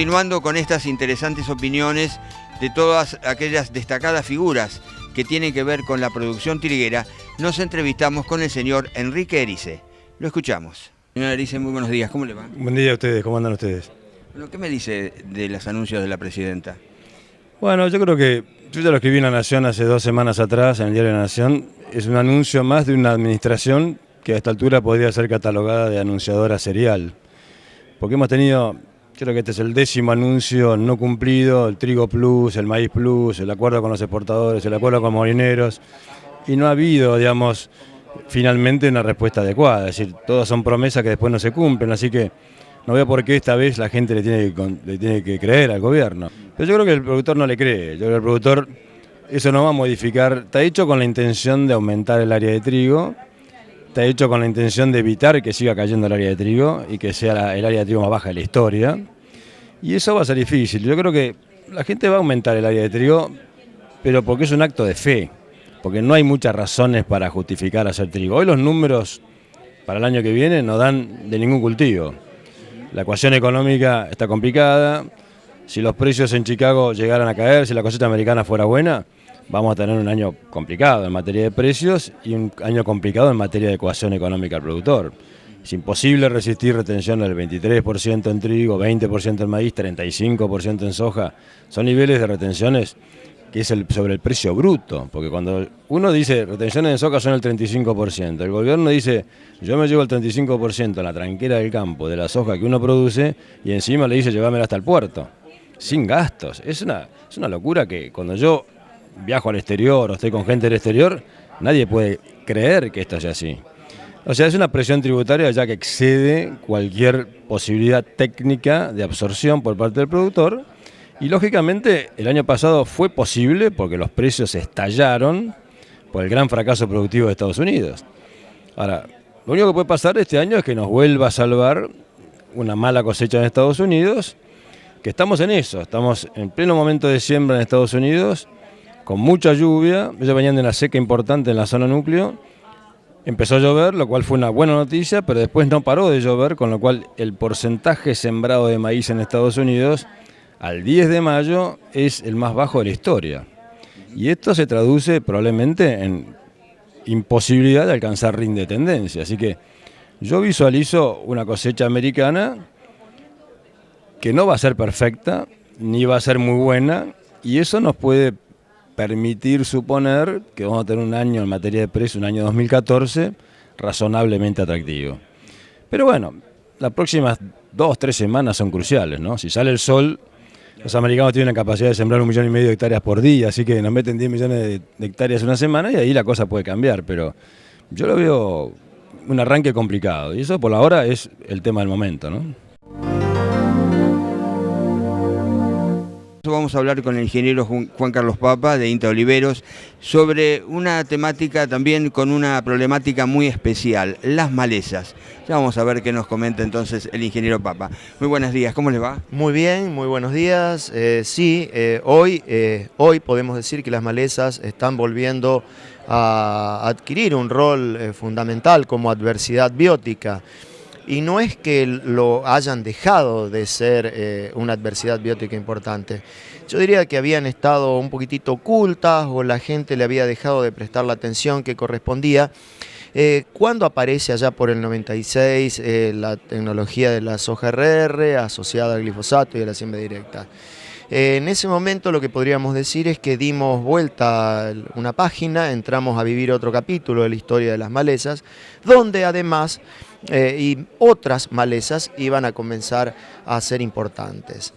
continuando con estas interesantes opiniones de todas aquellas destacadas figuras que tienen que ver con la producción triguera, nos entrevistamos con el señor Enrique Erice. Lo escuchamos. Señor Erice, muy buenos días, ¿cómo le va? Buen día a ustedes, ¿cómo andan ustedes? Bueno, ¿qué me dice de los anuncios de la presidenta? Bueno, yo creo que, yo ya lo escribí en La Nación hace 2 semanas atrás, en el diario La Nación, es un anuncio más de una administración que a esta altura podría ser catalogada de anunciadora serial. Porque hemos tenido, creo que este es el 10º anuncio no cumplido, el trigo plus, el maíz plus, el acuerdo con los exportadores, el acuerdo con molineros, y no ha habido, digamos, finalmente una respuesta adecuada. Es decir, todas son promesas que después no se cumplen, así que no veo por qué esta vez la gente le tiene que creer al gobierno. Pero yo creo que el productor no le cree, yo creo que el productor eso no va a modificar, está hecho con la intención de aumentar el área de trigo, está hecho con la intención de evitar que siga cayendo el área de trigo y que sea el área de trigo más baja de la historia. Y eso va a ser difícil. Yo creo que la gente va a aumentar el área de trigo, pero porque es un acto de fe, porque no hay muchas razones para justificar hacer trigo. Hoy los números para el año que viene no dan de ningún cultivo. La ecuación económica está complicada. Si los precios en Chicago llegaran a caer, si la cosecha americana fuera buena, vamos a tener un año complicado en materia de precios y un año complicado en materia de ecuación económica al productor. Es imposible resistir retención del 23% en trigo, 20% en maíz, 35% en soja. Son niveles de retenciones que es sobre el precio bruto, porque cuando uno dice retenciones en soja son el 35%, el gobierno dice yo me llevo el 35% en la tranquera del campo de la soja que uno produce y encima le dice llévamela hasta el puerto, sin gastos. Es una locura que cuando yo viajo al exterior o estoy con gente del exterior, nadie puede creer que esto sea así. O sea, es una presión tributaria ya que excede cualquier posibilidad técnica de absorción por parte del productor. Y lógicamente el año pasado fue posible porque los precios estallaron por el gran fracaso productivo de Estados Unidos. Ahora, lo único que puede pasar este año es que nos vuelva a salvar una mala cosecha en Estados Unidos, que estamos en eso, estamos en pleno momento de siembra en Estados Unidos, con mucha lluvia, ellos venían de una seca importante en la zona núcleo, empezó a llover, lo cual fue una buena noticia, pero después no paró de llover, con lo cual el porcentaje sembrado de maíz en Estados Unidos al 10 de mayo es el más bajo de la historia. Y esto se traduce probablemente en imposibilidad de alcanzar rinde de tendencia. Así que yo visualizo una cosecha americana que no va a ser perfecta, ni va a ser muy buena, y eso nos puede permitir suponer que vamos a tener un año en materia de precio, un año 2014, razonablemente atractivo. Pero bueno, las próximas 2 o 3 semanas son cruciales, ¿no? Si sale el sol, los americanos tienen la capacidad de sembrar 1,5 millones de hectáreas por día, así que nos meten 10 millones de hectáreas una semana y ahí la cosa puede cambiar, pero yo lo veo un arranque complicado y eso por ahora es el tema del momento, ¿no? Vamos a hablar con el ingeniero Juan Carlos Papa de INTA Oliveros sobre una temática también con una problemática muy especial, las malezas. Ya vamos a ver qué nos comenta entonces el ingeniero Papa. Muy buenos días, ¿cómo les va? Muy bien, muy buenos días. Hoy podemos decir que las malezas están volviendo a adquirir un rol fundamental como adversidad biótica. Y no es que lo hayan dejado de ser una adversidad biótica importante. Yo diría que habían estado un poquitito ocultas o la gente le había dejado de prestar la atención que correspondía. Cuando aparece allá por el 96 la tecnología de la soja RR asociada al glifosato y a la siembra directa. En ese momento lo que podríamos decir es que dimos vuelta a una página, entramos a vivir otro capítulo de la historia de las malezas, donde además y otras malezas iban a comenzar a ser importantes.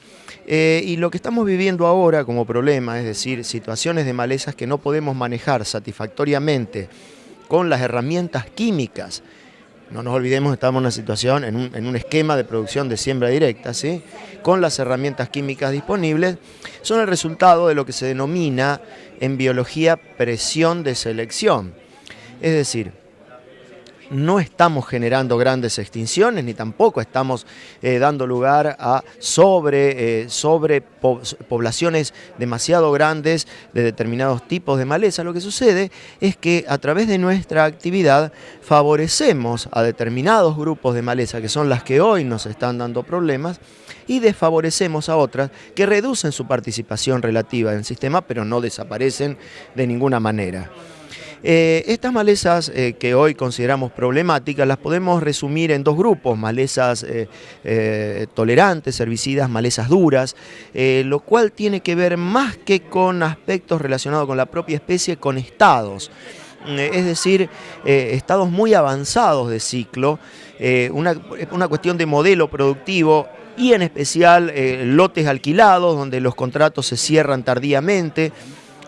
Y lo que estamos viviendo ahora como problema, es decir, situaciones de malezas que no podemos manejar satisfactoriamente con las herramientas químicas. No nos olvidemos, estamos en una situación, en un esquema de producción de siembra directa, ¿sí? Con las herramientas químicas disponibles, son el resultado de lo que se denomina en biología presión de selección. Es decir, no estamos generando grandes extinciones, ni tampoco estamos dando lugar a sobrepoblaciones demasiado grandes de determinados tipos de maleza. Lo que sucede es que a través de nuestra actividad favorecemos a determinados grupos de maleza, que son las que hoy nos están dando problemas, y desfavorecemos a otras que reducen su participación relativa en el sistema, pero no desaparecen de ninguna manera. Estas malezas que hoy consideramos problemáticas las podemos resumir en dos grupos: malezas tolerantes, herbicidas, malezas duras, lo cual tiene que ver más que con aspectos relacionados con la propia especie, con estados. Es decir, estados muy avanzados de ciclo, una cuestión de modelo productivo y en especial lotes alquilados donde los contratos se cierran tardíamente.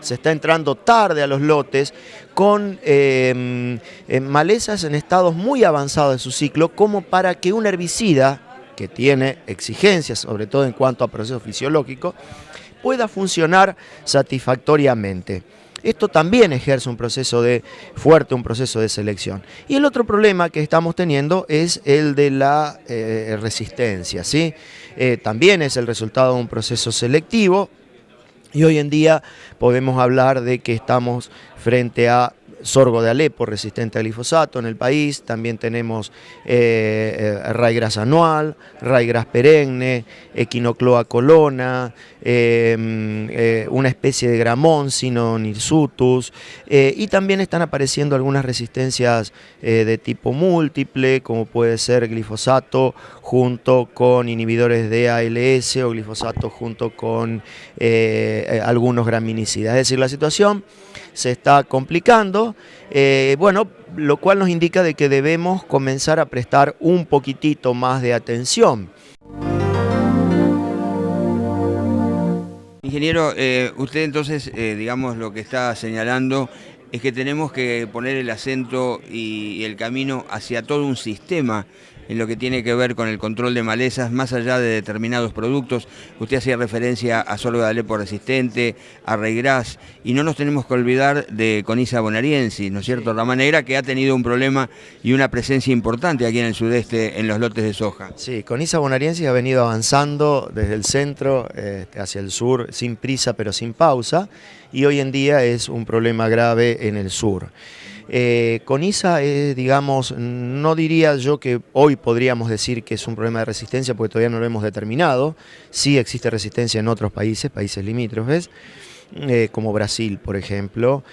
Se está entrando tarde a los lotes con malezas en estados muy avanzados de su ciclo, como para que un herbicida que tiene exigencias, sobre todo en cuanto a procesos fisiológicos, pueda funcionar satisfactoriamente. Esto también ejerce un proceso de selección. Y el otro problema que estamos teniendo es el de la resistencia, ¿sí? También es el resultado de un proceso selectivo. Y hoy en día podemos hablar de que estamos frente a sorgo de Alepo resistente al glifosato en el país. También tenemos ryegrass anual, ryegrass perenne, Echinocloa colonna, una especie de gramón, Sinon hirsutus, y también están apareciendo algunas resistencias de tipo múltiple, como puede ser glifosato junto con inhibidores de ALS o glifosato junto con algunos graminicidas. Es decir, la situación se está complicando, lo cual nos indica de que debemos comenzar a prestar un poquitito más de atención. Ingeniero, usted entonces, digamos, lo que está señalando es que tenemos que poner el acento y el camino hacia todo un sistema en lo que tiene que ver con el control de malezas, más allá de determinados productos. Usted hacía referencia a sorgo de Alepo resistente, a ryegrass, y no nos tenemos que olvidar de Conyza bonariensis, ¿no es cierto? Rama negra, que ha tenido un problema y una presencia importante aquí en el sudeste en los lotes de soja. Sí, Conyza bonariensis ha venido avanzando desde el centro hacia el sur, sin prisa pero sin pausa, y hoy en día es un problema grave en el sur. Conyza es, digamos, no diría yo que hoy podríamos decir que es un problema de resistencia, porque todavía no lo hemos determinado. Sí existe resistencia en otros países limítrofes, como Brasil, por ejemplo.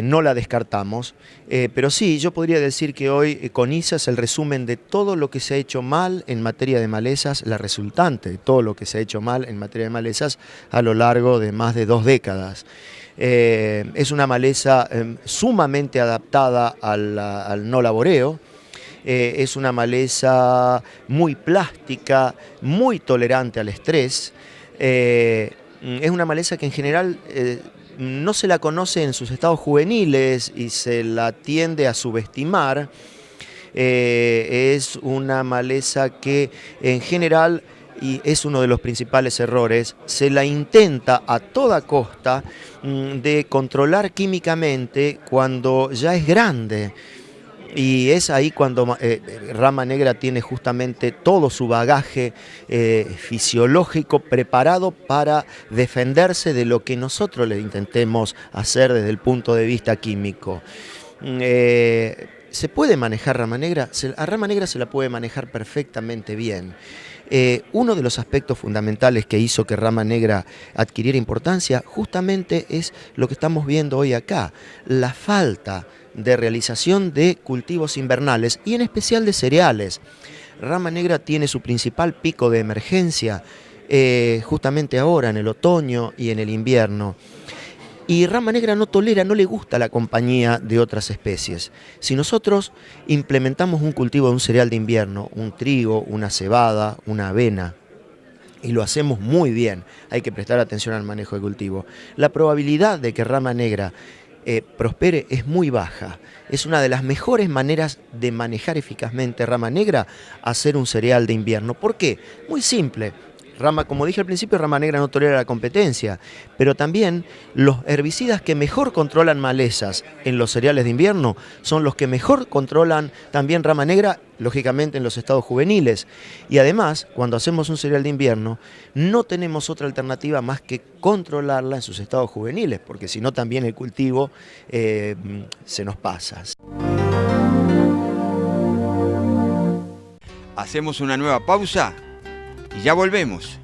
No la descartamos, pero sí, yo podría decir que hoy Conyza es el resumen de todo lo que se ha hecho mal en materia de malezas, la resultante de todo lo que se ha hecho mal en materia de malezas a lo largo de más de 2 décadas. Es una maleza sumamente adaptada al no laboreo, es una maleza muy plástica, muy tolerante al estrés, es una maleza que en general no se la conoce en sus estados juveniles y se la tiende a subestimar. Es una maleza que en general, y es uno de los principales errores, se la intenta a toda costa de controlar químicamente cuando ya es grande. Y es ahí cuando Rama Negra tiene justamente todo su bagaje fisiológico preparado para defenderse de lo que nosotros le intentemos hacer desde el punto de vista químico. ¿Se puede manejar Rama Negra? A Rama Negra se la puede manejar perfectamente bien. Uno de los aspectos fundamentales que hizo que Rama Negra adquiriera importancia justamente es lo que estamos viendo hoy acá, la falta de realización de cultivos invernales y en especial de cereales. Rama Negra tiene su principal pico de emergencia justamente ahora en el otoño y en el invierno. Y Rama Negra no le gusta la compañía de otras especies. Si nosotros implementamos un cultivo de un cereal de invierno, un trigo, una cebada, una avena, y lo hacemos muy bien, hay que prestar atención al manejo de cultivo, la probabilidad de que Rama Negra prospere es muy baja. Es una de las mejores maneras de manejar eficazmente Rama Negra, hacer un cereal de invierno. ¿Por qué? Muy simple. como dije al principio, rama negra no tolera la competencia, pero también los herbicidas que mejor controlan malezas en los cereales de invierno son los que mejor controlan también rama negra, lógicamente en los estados juveniles. Y además, cuando hacemos un cereal de invierno, no tenemos otra alternativa más que controlarla en sus estados juveniles, porque si no también el cultivo se nos pasa. Hacemos una nueva pausa y ya volvemos.